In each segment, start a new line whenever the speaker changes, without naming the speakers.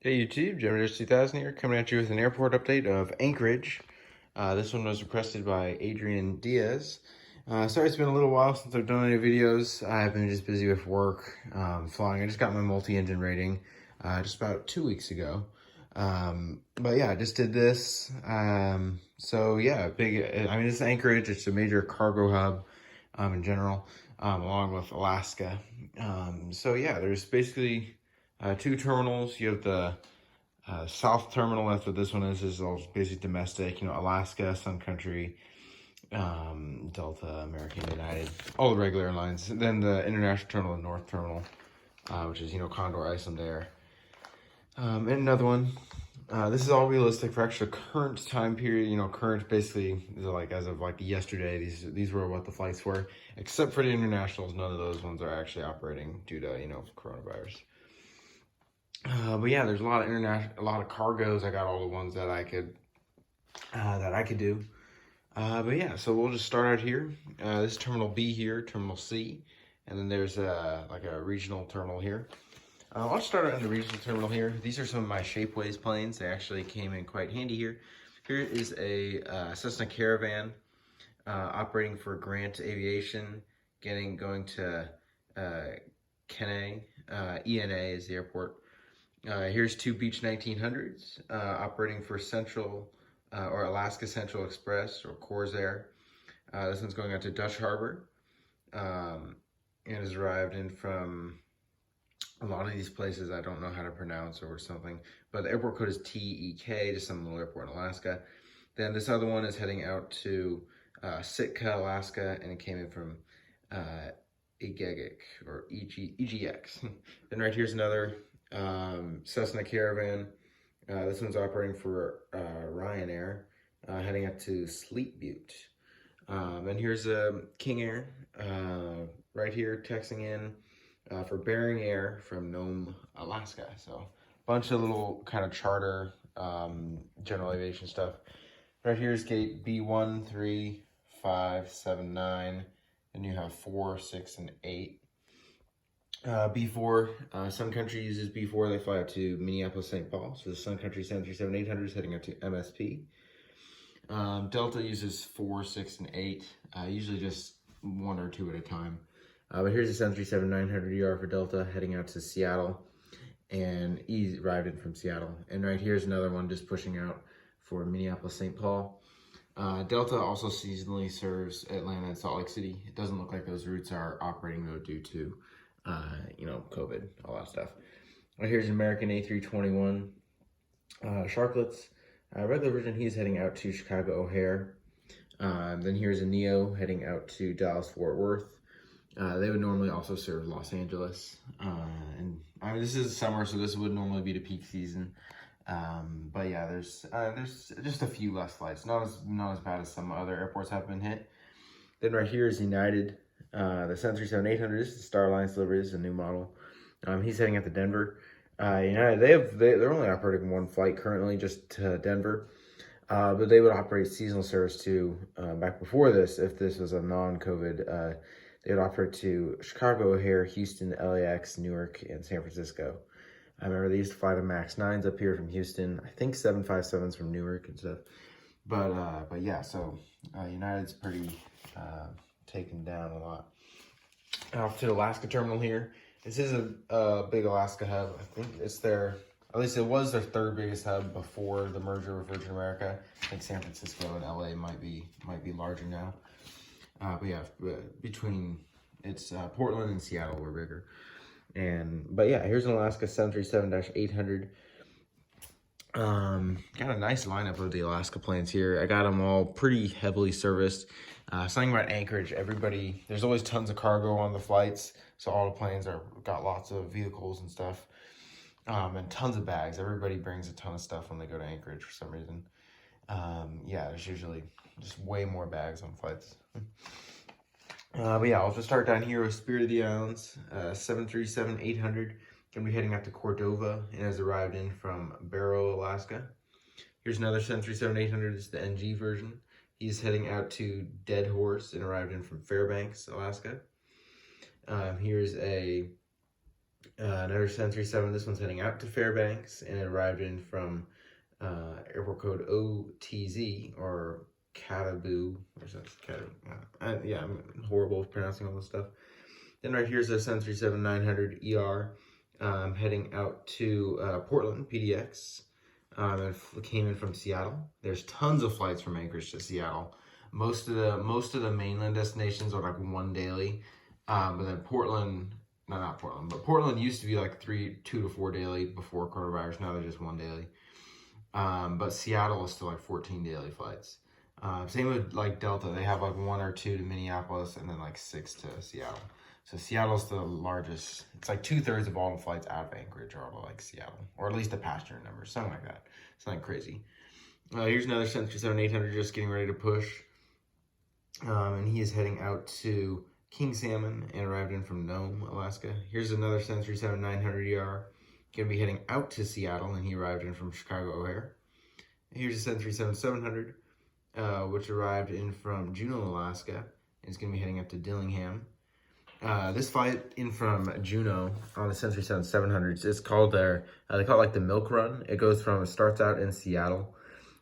Hey YouTube, Geminijets 2000 here, coming at you with an airport update of Anchorage. This one was requested by Adrian Diaz. Sorry it's been a little while since I've done any videos. I've been just busy with work, flying. I just got my multi-engine rating just about 2 weeks ago. But yeah, I just did this. So yeah, this is Anchorage. It's a major cargo hub in general, along with Alaska. So yeah, there's basically two terminals. You have the South Terminal, that's what this one is all basically domestic, Alaska, Sun Country, Delta, American, United, all the regular airlines. And then the International Terminal, the North Terminal, which is, Condor, Iceland Air. And another one. This is all realistic for actually current time period, current basically, like as of like yesterday, these were what the flights were, except for the internationals. None of those ones are actually operating due to, coronavirus. But yeah, there's a lot of cargoes. I got all the ones that I could do. But yeah, so we'll just start out here. This is Terminal B here, Terminal C, and then there's like a regional terminal here. I'll start out in the regional terminal here. These are some of my Shapeways planes. They actually came in quite handy here. Here is a Cessna Caravan operating for Grant Aviation, going to Kenai. ENA is the airport. Here's two Beech 1900s operating for Central or Alaska Central Express or Corsair. This one's going out to Dutch Harbor and has arrived in from a lot of these places I don't know how to pronounce or something, but the airport code is TEK, just some little airport in Alaska. Then this other one is heading out to Sitka, Alaska, and it came in from EGX or EGX. Then right here's another Cessna Caravan. This one's operating for Ryanair, heading up to Sleep Butte. And here's a King Air, right here, texting in for Bering Air from Nome, Alaska. So a bunch of little kind of charter, general aviation stuff. Right here is gate B1, 3, 5, 7, 9. And you have 4, 6, and 8. B4, Sun Country uses B4. They fly out to Minneapolis, St. Paul. So the Sun Country 737-800 is heading out to MSP. Delta uses 4, 6, and 8. Usually just one or two at a time. But here's a 737-900ER for Delta heading out to Seattle. And he arrived in from Seattle. And right here's another one just pushing out for Minneapolis, St. Paul. Delta also seasonally serves Atlanta and Salt Lake City. It doesn't look like those routes are operating though due to COVID, all that stuff. Here's an American A321 Sharklets. Regular version, he's heading out to Chicago O'Hare. Then here's a Neo heading out to Dallas Fort Worth. They would normally also serve Los Angeles. And I mean, this is summer, so this would normally be the peak season. But yeah, there's just a few less flights. Not as bad as some other airports have been hit. Then right here is United. The 737-800 is the Star Alliance delivery. This is a new model. He's heading out to Denver. United, they're only operating one flight currently, just to Denver. But they would operate seasonal service to back before this, if this was a non-COVID. They would operate to Chicago O'Hare, Houston, LAX, Newark, and San Francisco. I remember they used to fly the MAX 9s up here from Houston. I think 757s from Newark and stuff. But yeah, so United's pretty taken down a lot. Off to the Alaska terminal here. This is a big Alaska hub. I think it's at least it was their third biggest hub before the merger with Virgin America. I think San Francisco and LA might be larger now. But yeah, between Portland and Seattle were bigger. But yeah, here's an Alaska 737-800. Got a nice lineup of the Alaska planes here. I got them all pretty heavily serviced. Something about Anchorage, there's always tons of cargo on the flights, so all the planes got lots of vehicles and stuff, and tons of bags. Everybody brings a ton of stuff when they go to Anchorage for some reason. Yeah, there's usually just way more bags on flights. But yeah, I'll just start down here with Spirit of the Islands, 737-800. Gonna be heading out to Cordova and has arrived in from Barrow, Alaska. Here's another 737-800. This is the NG version. He's heading out to Dead Horse and arrived in from Fairbanks, Alaska. Here's a Another 737, this one's heading out to Fairbanks, and it arrived in from airport code OTZ, or Caribou, or something. Yeah, I'm horrible with pronouncing all this stuff. Then right here's the 737-900ER heading out to Portland, PDX. It came in from Seattle. There's tons of flights from Anchorage to Seattle. Most of the mainland destinations are like one daily, but then Portland, no, not Portland, but Portland used to be like 2 to 4 daily before coronavirus. Now they're just one daily. But Seattle is still like 14 daily flights. Same with like Delta. They have like 1 or 2 to Minneapolis and then like 6 to Seattle. So Seattle's the largest. It's like 2/3 of all the flights out of Anchorage are all to like Seattle, or at least the passenger numbers, something like that. Something crazy. Here's another 737-800 just getting ready to push. And he is heading out to King Salmon and arrived in from Nome, Alaska. Here's another 737-900ER. Going to be heading out to Seattle, and he arrived in from Chicago O'Hare. Here's a 737-700, which arrived in from Juneau, Alaska, and is going to be heading up to Dillingham. This flight in from Juneau on the 737-700 is called they call it like the milk run. It starts out in Seattle,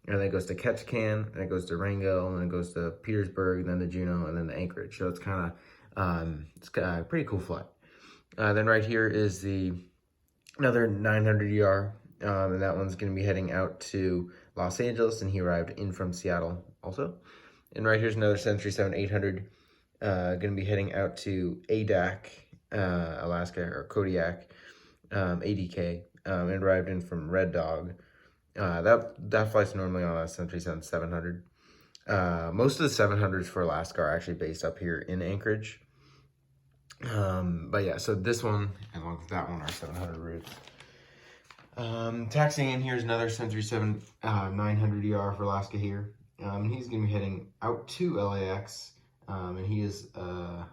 and then it goes to Ketchikan, and it goes to Wrangell, and then it goes to Petersburg, and then to Juneau, and then to Anchorage. So it's kind of a pretty cool flight. Then right here is another 900ER, and that one's going to be heading out to Los Angeles, and he arrived in from Seattle also. And right here's another 737-800, going to be heading out to Adak, Alaska, or Kodiak, ADK, and arrived in from Red Dog. That flight's normally on a 737-700. Most of the 700s for Alaska are actually based up here in Anchorage. But yeah, so this one and along with that one are 700 routes. Taxiing in here is another 737-900ER for Alaska here. He's going to be heading out to LAX. And he is, no,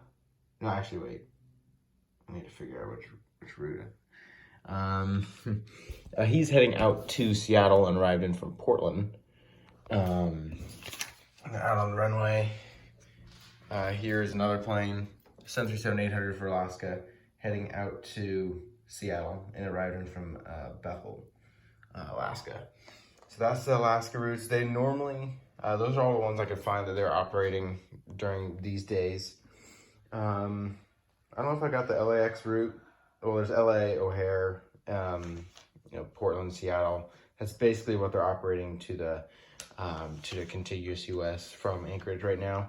actually, wait. I need to figure out which route. He's heading out to Seattle and arrived in from Portland. Out on the runway. Here is another plane, 737-800 for Alaska, heading out to Seattle and arrived in from Bethel, Alaska. So that's the Alaska routes. They normally, those are all the ones I could find that they're operating during these days. I don't know if I got the LAX route. Well, there's LA, O'Hare, Portland, Seattle. That's basically what they're operating to the contiguous U.S. from Anchorage right now.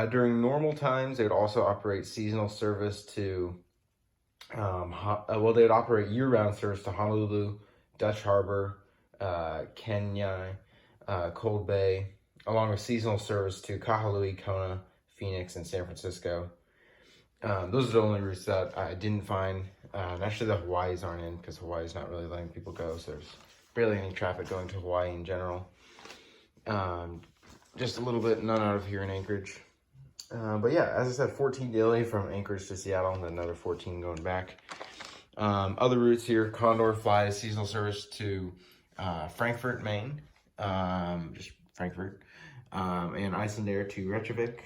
During normal times, they would also operate seasonal service to, they would operate year-round service to Honolulu, Dutch Harbor, Kenai, Cold Bay, along with seasonal service to Kahului, Kona, Phoenix, and San Francisco. Those are the only routes that I didn't find. Actually, the Hawaii's aren't in because Hawaii's not really letting people go, so there's barely any traffic going to Hawaii in general. Just a little bit, none out of here in Anchorage. But yeah, as I said, 14 daily from Anchorage to Seattle, and then another 14 going back. Other routes here, Condor flies seasonal service to Frankfurt, Maine, just Frankfurt, and Icelandair to Reykjavik.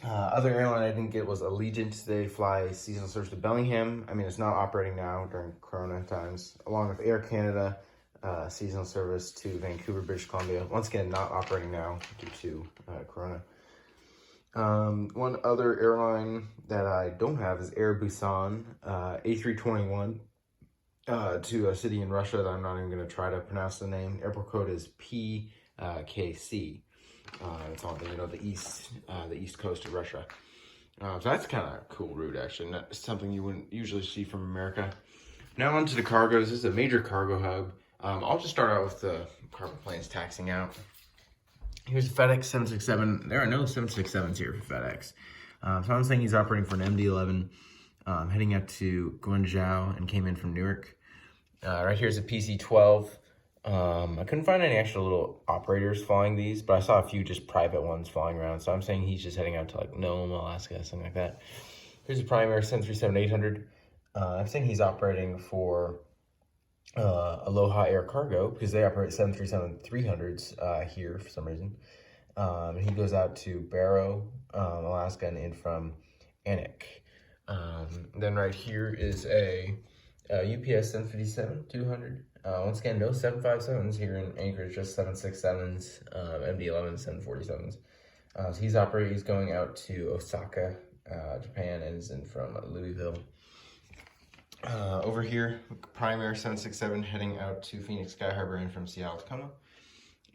Other airline I didn't get was Allegiant. They fly seasonal service to Bellingham. I mean, it's not operating now during Corona times, along with Air Canada, seasonal service to Vancouver, British Columbia. Once again, not operating now due to Corona. One other airline that I don't have is Air Busan, A321, to a city in Russia that I'm not even going to try to pronounce the name. Airport code is PKC. It's on the east coast of Russia. So that's kind of a cool route, actually. Not something you wouldn't usually see from America. Now on to the cargos. This is a major cargo hub. I'll just start out with the cargo planes taxiing out. Here's FedEx 767. There are no 767s here for FedEx. So I'm saying he's operating for an MD-11, heading up to Guangzhou and came in from Newark. Right here's a PC-12. I couldn't find any actual little operators flying these, but I saw a few just private ones flying around. So I'm saying he's just heading out to like Nome, Alaska, something like that. Here's a primary 737-800. I'm saying he's operating for Aloha Air Cargo because they operate 737-300s here for some reason. He goes out to Barrow, Alaska, and in from Anik. Then right here is a UPS 757-200. Once again, no 757s here in Anchorage, just 767s, MD-11s, 747s. So he's going out to Osaka, Japan, and is in from Louisville. Over here, Primary 767 heading out to Phoenix Sky Harbor and from Seattle, Tacoma.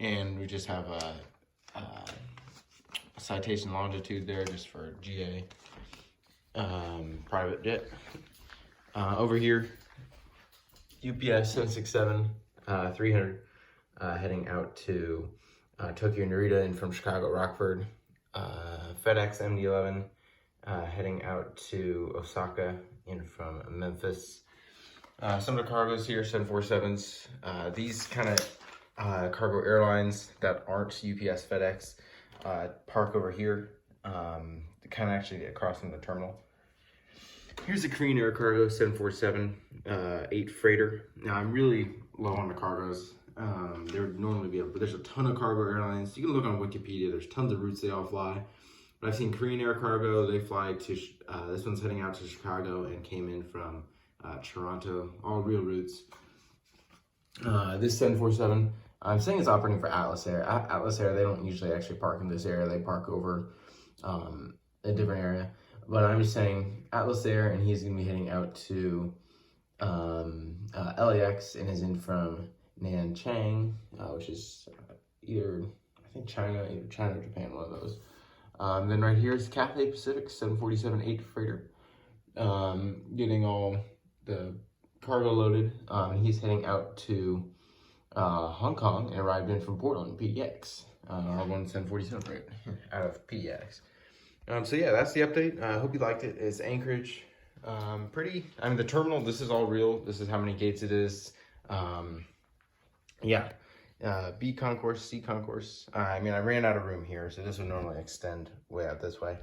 And we just have a citation longitude there just for GA private jet. Over here, UPS 767 300 heading out to Tokyo Narita and from Chicago Rockford. FedEx MD-11 heading out to Osaka and from Memphis. Some of the cargoes here, 747s. These kind of cargo airlines that aren't UPS, FedEx, park over here, kind of actually get across from the terminal. Here's a Korean Air Cargo 747 8 freighter. Now I'm really low on the cargos. There would normally be, but there's a ton of cargo airlines. You can look on Wikipedia. There's tons of routes they all fly. But I've seen Korean Air Cargo. They fly to this one's heading out to Chicago and came in from Toronto. All real routes. This 747. I'm saying it's operating for Atlas Air. Atlas Air, they don't usually actually park in this area. They park over a different area. But I'm just saying Atlas Air, and he's going to be heading out to LAX and is in from Nanchang, which is either, I think either China or Japan, one of those. Then right here is Cathay Pacific 747-8 freighter, getting all the cargo loaded. He's heading out to Hong Kong and arrived in from Portland, PDX, our 747 freighter out of PDX. So yeah, that's the update. I hope you liked it. It's Anchorage. The terminal, this is all real. This is how many gates it is. Yeah. B concourse, C concourse. I ran out of room here, so this would normally extend way out this way.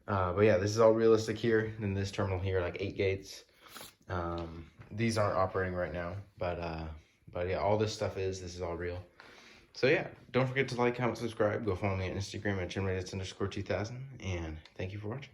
But yeah, this is all realistic here. And this terminal here, like 8 gates. These aren't operating right now, but yeah, all this stuff this is all real. So yeah, don't forget to like, comment, subscribe. Go follow me on Instagram at Geminijets_2000. And thank you for watching.